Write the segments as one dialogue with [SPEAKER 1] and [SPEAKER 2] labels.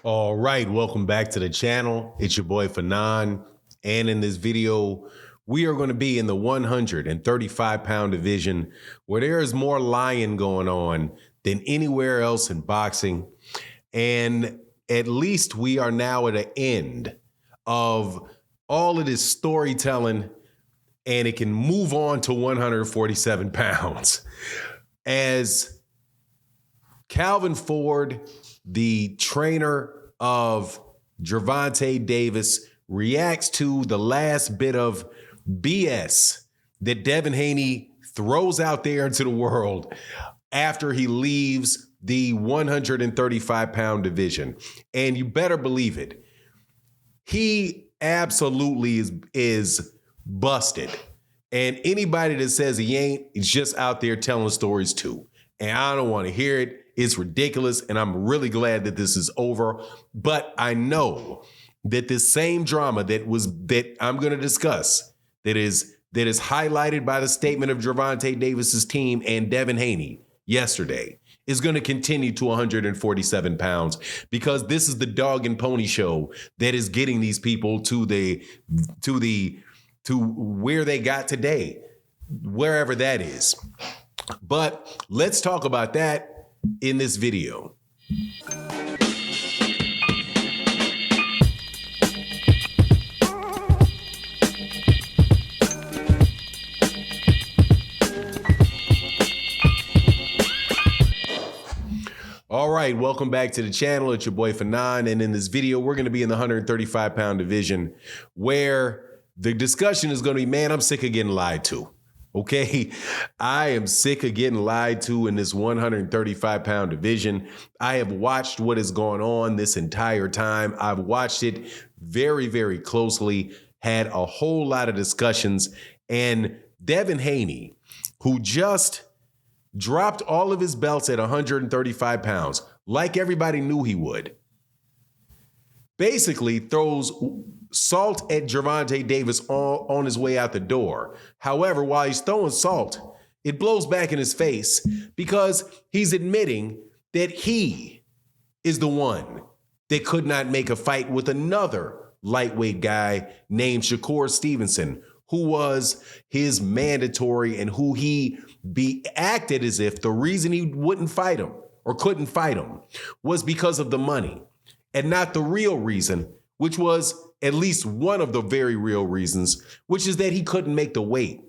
[SPEAKER 1] All right, welcome back to the channel. It's your boy Fanon, and in this video, we are going to be in the 135-pound division where there is more lying going on than anywhere else in boxing. And at least we are now at an end of all of this storytelling, and it can move on to 147 pounds. As Calvin Ford, the trainer of Gervonta Davis, reacts to the last bit of BS that Devin Haney throws out there into the world after he leaves the 135-pound division. And you better believe it, he absolutely is busted. And anybody that says he ain't is just out there telling stories too. And I don't want to hear it. It's ridiculous, and I'm really glad that this is over. But I know that this same drama that I'm going to discuss, that is highlighted by the statement of Gervonta Davis's team and Devin Haney yesterday, is going to continue to 147 pounds, because this is the dog and pony show that is getting these people to where they got today, wherever that is. But let's talk about that in this video. All right, welcome back to the channel. It's your boy Fanon, and in this video, we're going to be in the 135-pound division where the discussion is going to be, man, I'm sick of getting lied to. Okay, I am sick of getting lied to in this 135-pound division. I have watched what has gone on this entire time. I've watched it very, very closely, had a whole lot of discussions. And Devin Haney, who just dropped all of his belts at 135 pounds, like everybody knew he would, basically throws salt at Gervonta Davis on his way out the door. However, while he's throwing salt, it blows back in his face because he's admitting that he is the one that could not make a fight with another lightweight guy named Shakur Stevenson, who was his mandatory and who he acted as if the reason he wouldn't fight him or couldn't fight him was because of the money, and not the real reason, which was at least one of the very real reasons, which is that he couldn't make the weight.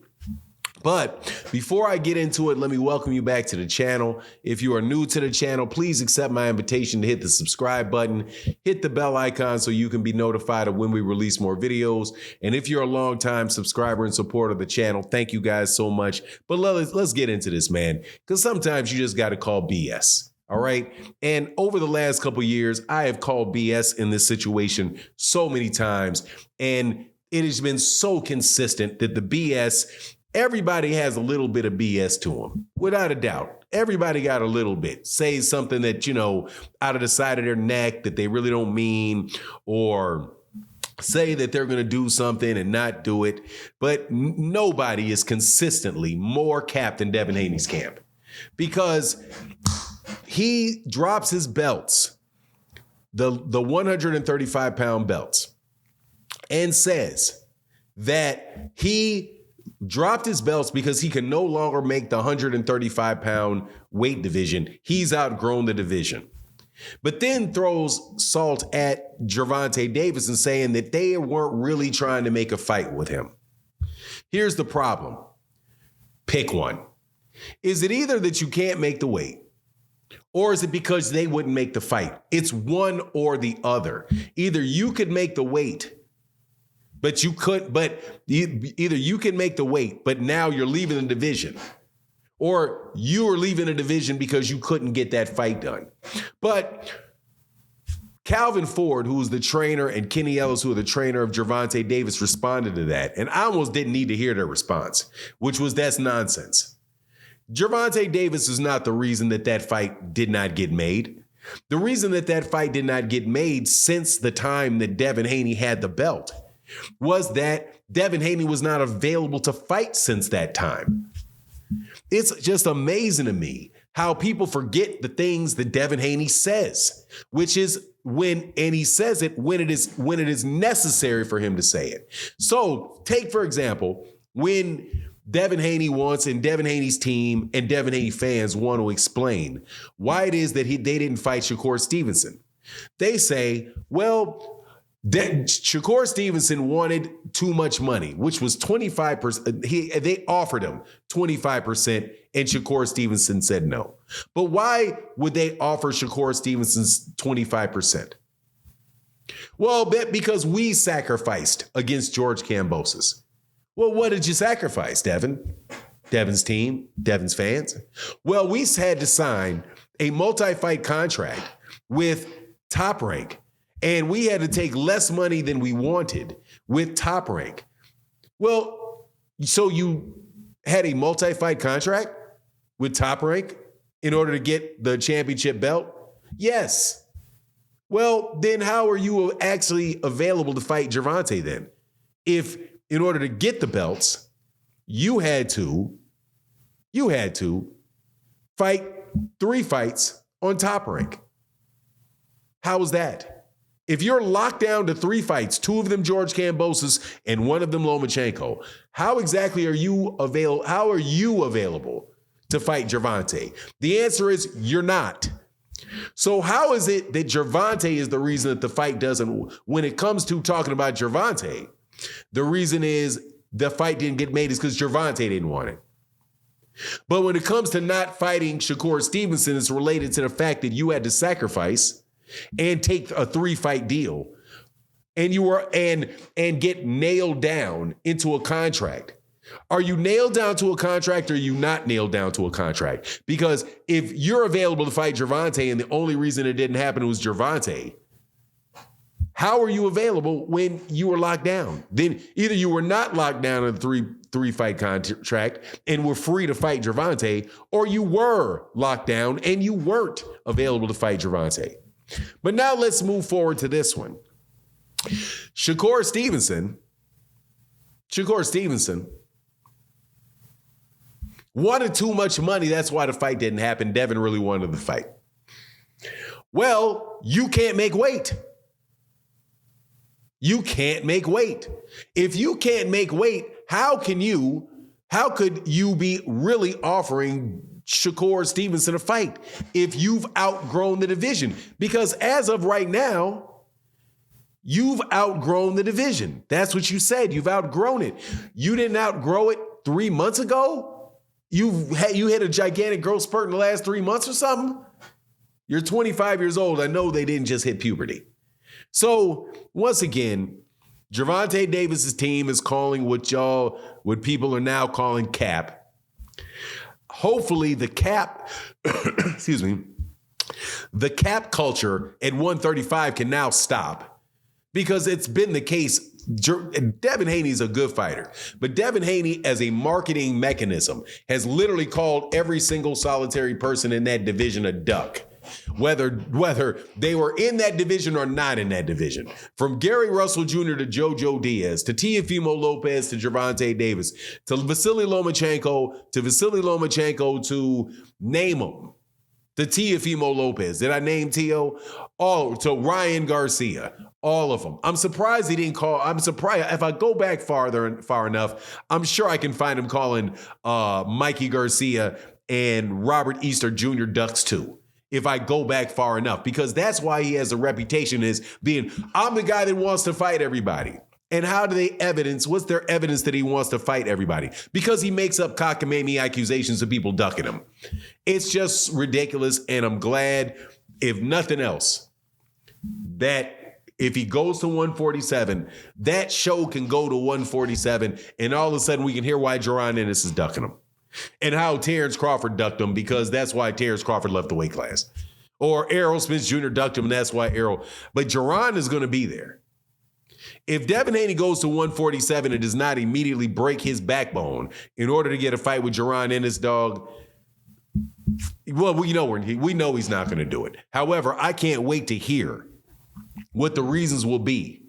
[SPEAKER 1] But before I get into it, let me welcome you back to the channel. If you are new to the channel, please accept my invitation to hit the subscribe button, hit the bell icon so you can be notified of when we release more videos. And if you're a longtime subscriber and supporter of the channel, thank you guys so much. But let's get into this, man, because sometimes you just got to call BS. All right. And over the last couple of years, I have called BS in this situation so many times. And it has been so consistent that the BS, everybody has a little bit of BS to them, without a doubt. Everybody got a little bit. Say something that, you know, out of the side of their neck that they really don't mean, or say that they're going to do something and not do it. But nobody is consistently more capped than Devin Haney's camp, because he drops his belts, the 135-pound belts, and says that he dropped his belts because he can no longer make the 135-pound weight division. He's outgrown the division. But then throws salt at Gervonta Davis and saying that they weren't really trying to make a fight with him. Here's the problem. Pick one. Is it either that you can't make the weight, or is it because they wouldn't make the fight? It's one or the other. Either you could make the weight, but you could, either you can make the weight, but now you're leaving the division, or you are leaving the division because you couldn't get that fight done. But Calvin Ford, who's the trainer, and Kenny Ellis, who are the trainer of Gervonta Davis, responded to that. And I almost didn't need to hear their response, which was, that's nonsense. Gervonta Davis is not the reason that that fight did not get made. The reason that that fight did not get made since the time that Devin Haney had the belt was that Devin Haney was not available to fight since that time. It's just amazing to me how people forget the things that Devin Haney says, which is and he says it when it is necessary for him to say it. So take, for example, when Devin Haney wants, and Devin Haney's team and Devin Haney fans want to explain why it is that they didn't fight Shakur Stevenson. They say, well, Shakur Stevenson wanted too much money, which was 25%. They offered him 25%, and Shakur Stevenson said no. But why would they offer Shakur Stevenson's 25%? Well, because we sacrificed against George Kambosos. Well, what did you sacrifice, Devin? Devin's team, Devin's fans? Well, we had to sign a multi-fight contract with Top Rank, and we had to take less money than we wanted with Top Rank. Well, so you had a multi-fight contract with Top Rank in order to get the championship belt? Yes. Well, then how are you actually available to fight Gervonta then? If in order to get the belts, you had to fight 3 fights on Top Rank. How was that? If you're locked down to 3 fights, 2 of them George Kambosos and 1 of them Lomachenko, how exactly are you available? How are you available to fight Gervonta? The answer is you're not. So how is it that Gervonta is the reason that the fight doesn't, when it comes to talking about Gervonta, the reason is the fight didn't get made is because Gervonta didn't want it. But when it comes to not fighting Shakur Stevenson, it's related to the fact that you had to sacrifice and take a 3-fight deal, and you were and get nailed down into a contract. Are you nailed down to a contract, or are you not nailed down to a contract? Because if you're available to fight Gervonta and the only reason it didn't happen was Gervonta, how are you available when you were locked down? Then either you were not locked down in a 3-fight contract and were free to fight Gervonta, or you were locked down and you weren't available to fight Gervonta. But now let's move forward to this one. Shakur Stevenson wanted too much money. That's why the fight didn't happen. Devin really wanted the fight. Well, you can't make weight. You can't make weight. If you can't make weight, how could you be really offering Shakur Stevenson a fight if you've outgrown the division? Because as of right now, you've outgrown the division. That's what you said. You've outgrown it. You didn't outgrow it 3 months ago? You hit a gigantic growth spurt in the last 3 months or something? You're 25 years old. I know they didn't just hit puberty. So once again, Gervonta Davis's team is calling what people are now calling cap. Hopefully the cap, the cap culture at 135 can now stop, because it's been the case. Devin Haney is a good fighter, but Devin Haney as a marketing mechanism has literally called every single solitary person in that division a duck. Whether they were in that division or not in that division. From Gary Russell Jr. to Jojo Diaz, to Teofimo Lopez, to Gervonta Davis, to Vasily Lomachenko, to name them. To Teofimo Lopez. Did I name Teo? To Ryan Garcia. All of them. I'm surprised he didn't call. I'm surprised. If I go back far enough, I'm sure I can find him calling Mikey Garcia and Robert Easter Jr. ducks too. If I go back far enough, because that's why he has a reputation as being, I'm the guy that wants to fight everybody. And how do they evidence? What's their evidence that he wants to fight everybody? Because he makes up cockamamie accusations of people ducking him. It's just ridiculous. And I'm glad, if nothing else, that if he goes to 147, that show can go to 147. And all of a sudden we can hear why Jaron Ennis is ducking him. And how Terrence Crawford ducked him, because that's why Terrence Crawford left the weight class. Or Errol Spence Jr. ducked him, and that's why Errol. But Jaron is going to be there. If Devin Haney goes to 147 and does not immediately break his backbone in order to get a fight with Jaron Ennis, dog, well, we know he's not going to do it. However, I can't wait to hear what the reasons will be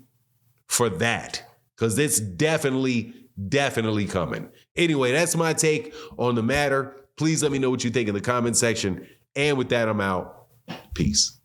[SPEAKER 1] for that, because it's definitely coming. Anyway, that's my take on the matter. Please let me know what you think in the comment section. And with that, I'm out. Peace.